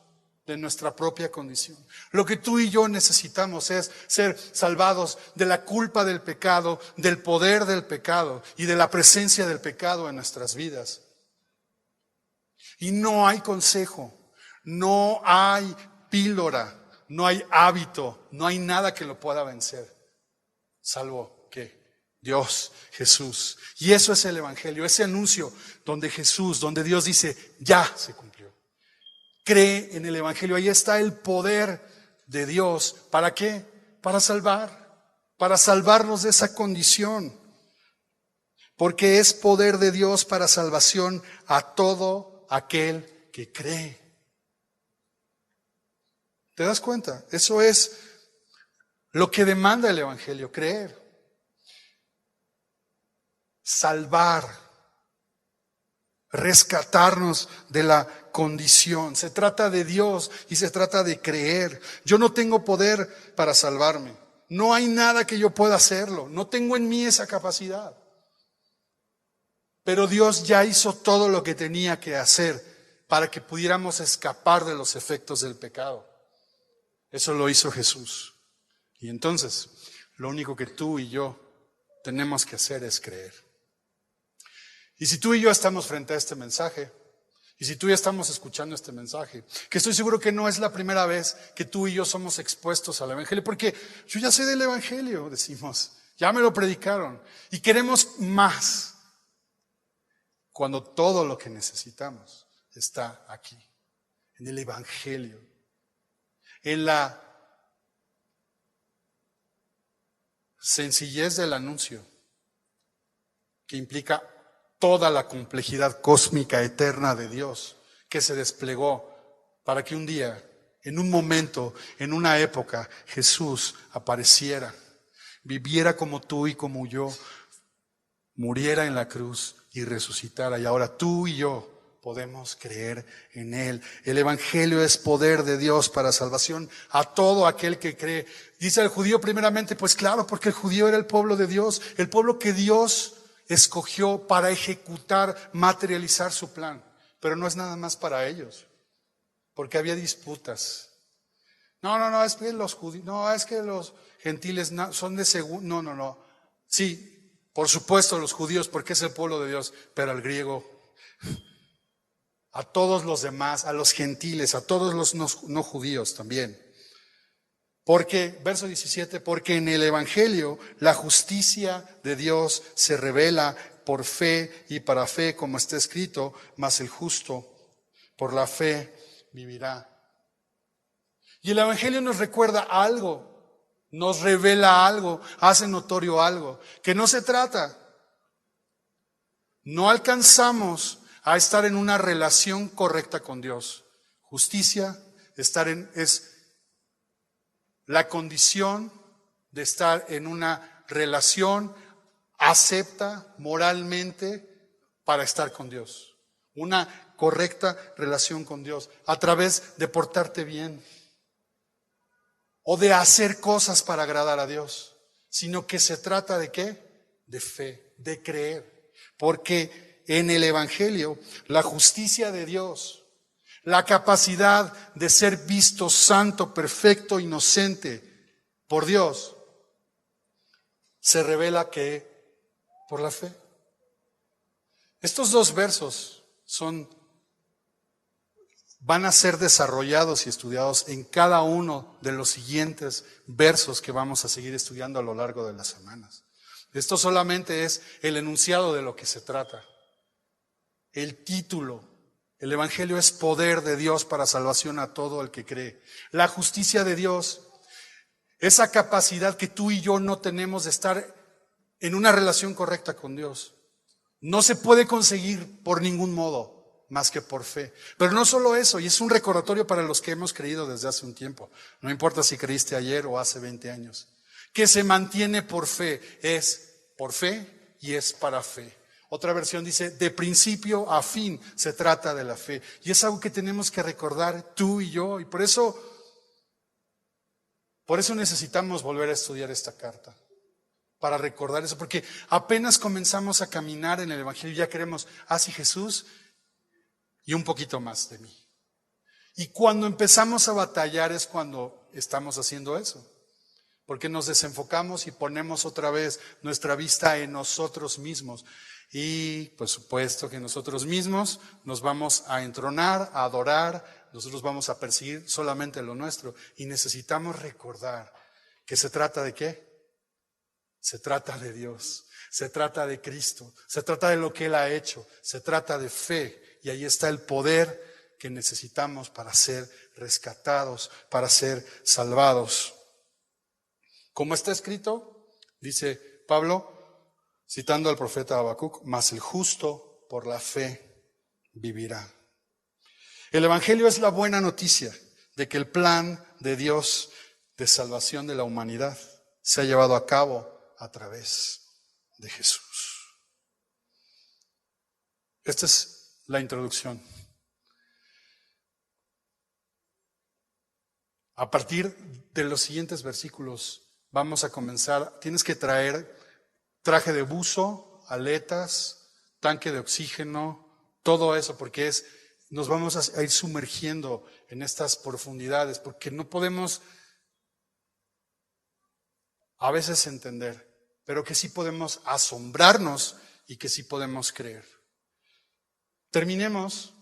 de nuestra propia condición. Lo que tú y yo necesitamos es ser salvados de la culpa del pecado, del poder del pecado y de la presencia del pecado en nuestras vidas. Y no hay consejo, no hay píldora, no hay hábito, no hay nada que lo pueda vencer, salvo que Dios, Jesús. Y eso es el Evangelio, ese anuncio donde Dios dice, ya se cumplió. Cree en el Evangelio, ahí está el poder de Dios. ¿Para qué? Para salvarnos de esa condición. Porque es poder de Dios para salvación a todo aquel que cree. ¿Te das cuenta? Eso es lo que demanda el Evangelio, creer. Salvar, rescatarnos de la condición. Se trata de Dios y se trata de creer. Yo no tengo poder para salvarme. No hay nada que yo pueda hacerlo. No tengo en mí esa capacidad. Pero Dios ya hizo todo lo que tenía que hacer para que pudiéramos escapar de los efectos del pecado. Eso lo hizo Jesús. Y entonces, lo único que tú y yo tenemos que hacer es creer. Y si tú y yo estamos frente a este mensaje, y si tú ya estamos escuchando este mensaje, que estoy seguro que no es la primera vez que tú y yo somos expuestos al Evangelio, porque yo ya sé del Evangelio, decimos, ya me lo predicaron, y queremos más, cuando todo lo que necesitamos está aquí, en el Evangelio, en la sencillez del anuncio, que implica toda la complejidad cósmica eterna de Dios que se desplegó para que un día, en un momento, en una época, Jesús apareciera, viviera como tú y como yo, muriera en la cruz y resucitara. Y ahora tú y yo podemos creer en Él. El Evangelio es poder de Dios para salvación a todo aquel que cree. Dice el judío primeramente, pues claro, porque el judío era el pueblo de Dios, el pueblo que Dios escogió para ejecutar, materializar su plan. Pero no es nada más para ellos, porque había disputas. No, es que los judíos, no, es que los gentiles son de segundo, no. Sí, por supuesto los judíos, porque es el pueblo de Dios, pero al griego a todos los demás, a los gentiles, a todos los no judíos también. Porque, verso 17, porque en el Evangelio la justicia de Dios se revela por fe y para fe, como está escrito, mas el justo por la fe vivirá. Y el Evangelio nos recuerda algo, nos revela algo, hace notorio algo, que no se trata. No alcanzamos a estar en una relación correcta con Dios. Justicia, es la condición de estar en una relación acepta moralmente para estar con Dios. Una correcta relación con Dios a través de portarte bien o de hacer cosas para agradar a Dios, sino que se trata de ¿qué? De fe, de creer. Porque en el Evangelio la justicia de Dios, la capacidad de ser visto santo, perfecto, inocente por Dios, se revela que por la fe. Estos dos versos van a ser desarrollados y estudiados en cada uno de los siguientes versos que vamos a seguir estudiando a lo largo de las semanas. Esto solamente es el enunciado de lo que se trata. El título, el Evangelio es poder de Dios para salvación a todo el que cree. La justicia de Dios, esa capacidad que tú y yo no tenemos de estar en una relación correcta con Dios, no se puede conseguir por ningún modo más que por fe. Pero no solo eso, y es un recordatorio para los que hemos creído desde hace un tiempo. No importa si creíste ayer o hace 20 años. Que se mantiene por fe, es por fe y es para fe. Otra versión dice, de principio a fin se trata de la fe. Y es algo que tenemos que recordar tú y yo. Y por eso necesitamos volver a estudiar esta carta. Para recordar eso, porque apenas comenzamos a caminar en el Evangelio, ya queremos, sí, Jesús y un poquito más de mí. Y cuando empezamos a batallar es cuando estamos haciendo eso. Porque nos desenfocamos y ponemos otra vez nuestra vista en nosotros mismos. Y por supuesto que nosotros mismos nos vamos a entronar, a adorar, nosotros vamos a perseguir solamente lo nuestro. Y necesitamos recordar que se trata de ¿qué? Se trata de Dios, se trata de Cristo, se trata de lo que Él ha hecho, se trata de fe. Y ahí está el poder que necesitamos para ser rescatados, para ser salvados. Como está escrito, dice Pablo, citando al profeta Habacuc, mas el justo por la fe vivirá. El Evangelio es la buena noticia de que el plan de Dios de salvación de la humanidad se ha llevado a cabo a través de Jesús. Esta es la introducción. A partir de los siguientes versículos vamos a comenzar. Tienes que traer traje de buzo, aletas, tanque de oxígeno, todo eso, porque nos vamos a ir sumergiendo en estas profundidades, porque no podemos a veces entender, pero que sí podemos asombrarnos y que sí podemos creer. Terminemos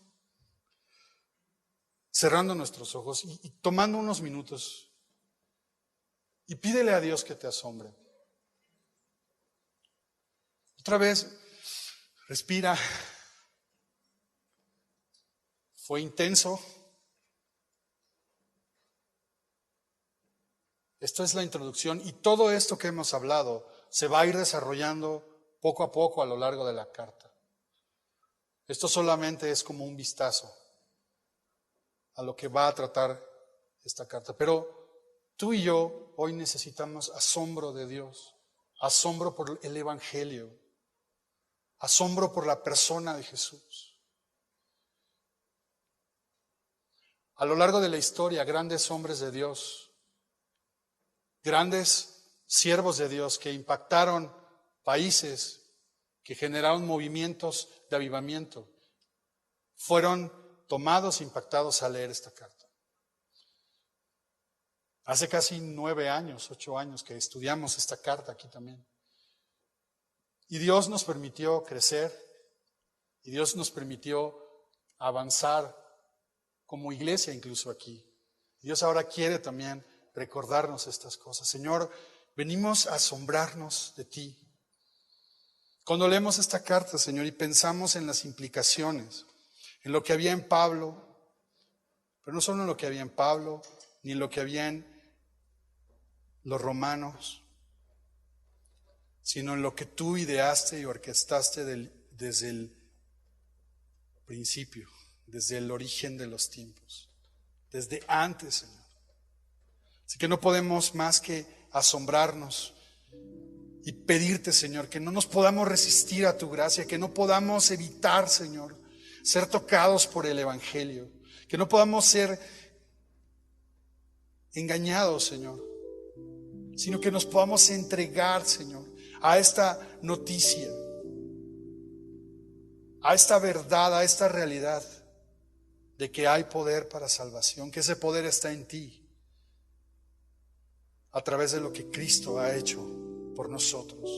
cerrando nuestros ojos y tomando unos minutos y pídele a Dios que te asombre. Otra vez, respira. Fue intenso. Esto es la introducción y todo esto que hemos hablado se va a ir desarrollando poco a poco a lo largo de la carta. Esto solamente es como un vistazo a lo que va a tratar esta carta. Pero tú y yo hoy necesitamos asombro de Dios, asombro por el Evangelio, asombro por la persona de Jesús. A lo largo de la historia, grandes hombres de Dios, grandes siervos de Dios que impactaron países, que generaron movimientos de avivamiento, fueron tomados, impactados al leer esta carta. Hace casi 9 años, 8 años que estudiamos esta carta aquí también. Y Dios nos permitió crecer, y Dios nos permitió a avanzar como iglesia incluso aquí. Dios ahora quiere también recordarnos estas cosas. Señor, venimos a asombrarnos de ti. Cuando leemos esta carta, Señor, y pensamos en las implicaciones, en lo que había en Pablo, pero no solo en lo que había en Pablo, ni en lo que había en los romanos, sino en lo que tú ideaste y orquestaste desde el principio, desde el origen de los tiempos, desde antes, Señor. Así que no podemos más que asombrarnos y pedirte, Señor, que no nos podamos resistir a tu gracia, que no podamos evitar, Señor, ser tocados por el Evangelio, que no podamos ser engañados, Señor, sino que nos podamos entregar, Señor, a esta noticia, a esta verdad, a esta realidad de que hay poder para salvación, que ese poder está en ti, a través de lo que Cristo ha hecho por nosotros.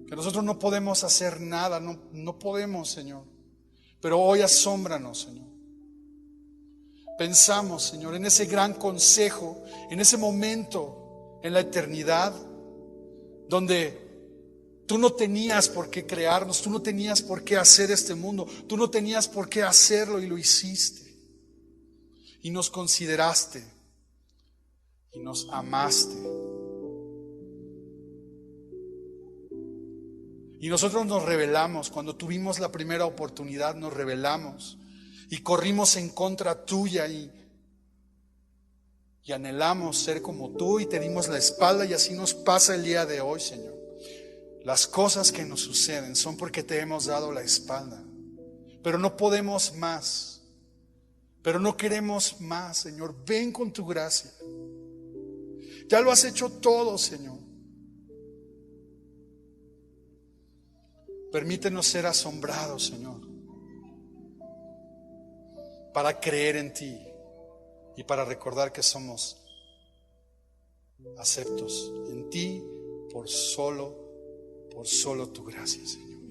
Que nosotros no podemos hacer nada, no podemos, Señor, pero hoy asómbranos, Señor. Pensamos, Señor, en ese gran consejo, en ese momento en la eternidad, donde tú no tenías por qué crearnos, tú no tenías por qué hacer este mundo, tú no tenías por qué hacerlo y lo hiciste. Y nos consideraste y nos amaste. Y nosotros nos rebelamos, cuando tuvimos la primera oportunidad nos rebelamos y corrimos en contra tuya y anhelamos ser como tú y te dimos la espalda, y así nos pasa el día de hoy, Señor. Las cosas que nos suceden son porque te hemos dado la espalda, pero no podemos más, pero no queremos más, Señor. Ven con tu gracia. Ya lo has hecho todo, Señor. Permítenos ser asombrados, Señor, para creer en ti y para recordar que somos aceptos en ti por solo tu gracia, Señor.